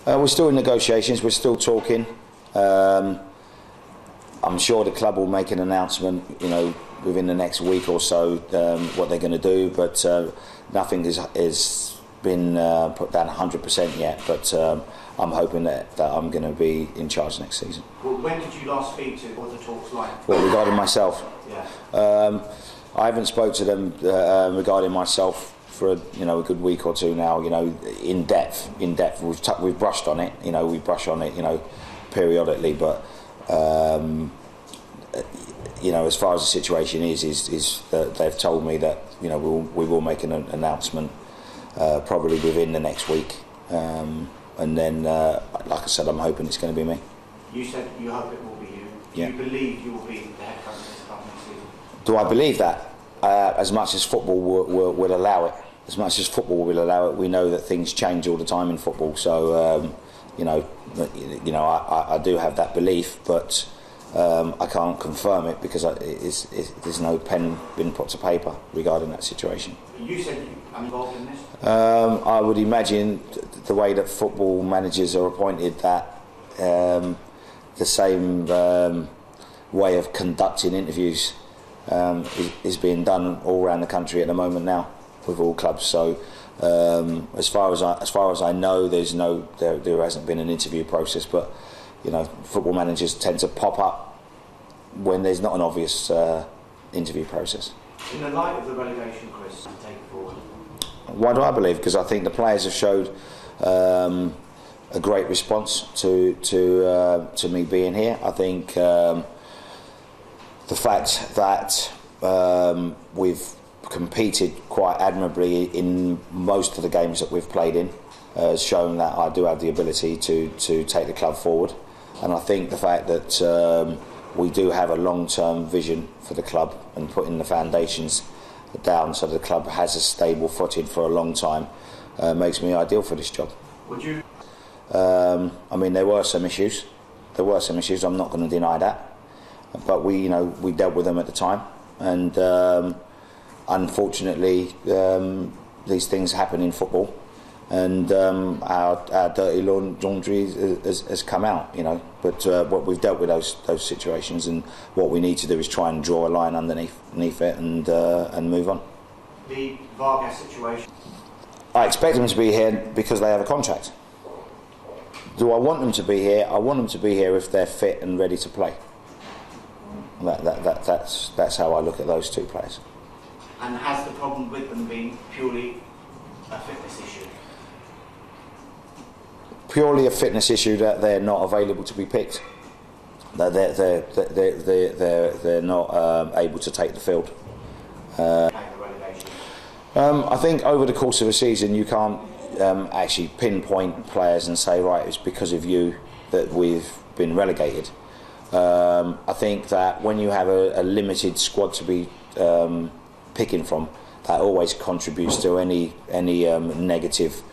We're still in negotiations, we're still talking. I'm sure the club will make an announcement, within the next week or so, what they're going to do, but nothing is been put down 100% yet, but I'm hoping that I'm going to be in charge next season. Well, when did you last speak to? What were the talks like? Well, regarding myself? Yeah. I haven't spoke to them regarding myself for a good week or two now. In depth. We've brushed on it. We brush on it. Periodically. But as far as the situation is that they've told me that we will make an announcement probably within the next week. And then, like I said, I'm hoping it's going to be me. You said you hope it will be you. Do you believe you will be the head coach this club next season? Do I believe that? As much as football will allow it. As much as football will allow it, we know that things change all the time in football. So, I do have that belief, but I can't confirm it because there's no pen been put to paper regarding that situation. You said you're involved in this? I would imagine the way that football managers are appointed, that the same way of conducting interviews is being done all around the country at the moment now with all clubs. So as far as I know, there hasn't been an interview process, but football managers tend to pop up when there's not an obvious interview process. In the light of the relegation, Chris, to take it forward. Why do I believe? Because I think the players have showed a great response to me being here. I think the fact that we've competed quite admirably in most of the games that we've played in has shown that I do have the ability to take the club forward. And I think the fact that we do have a long-term vision for the club and putting the foundations down so the club has a stable footing for a long time makes me ideal for this job. Would you? There were some issues. I'm not going to deny that. But we dealt with them at the time, and unfortunately, these things happen in football, and our dirty laundry has come out. But what we've dealt with those situations, and what we need to do is try and draw a line underneath it and move on. The Vargas situation. I expect them to be here because they have a contract. Do I want them to be here? I want them to be here if they're fit and ready to play. That's how I look at those two players. And has the problem with them been purely a fitness issue? Purely a fitness issue that they're not available to be picked. They're not able to take the field. I think over the course of a season you can't actually pinpoint players and say, right, it's because of you that we've been relegated. I think that when you have a limited squad to be picking from, that always contributes to any negative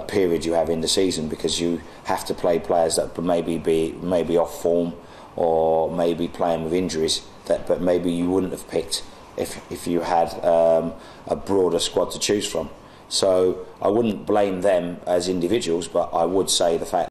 period you have in the season, because you have to play players that maybe off form or maybe playing with injuries but maybe you wouldn't have picked if you had a broader squad to choose from. So I wouldn't blame them as individuals, but I would say the fact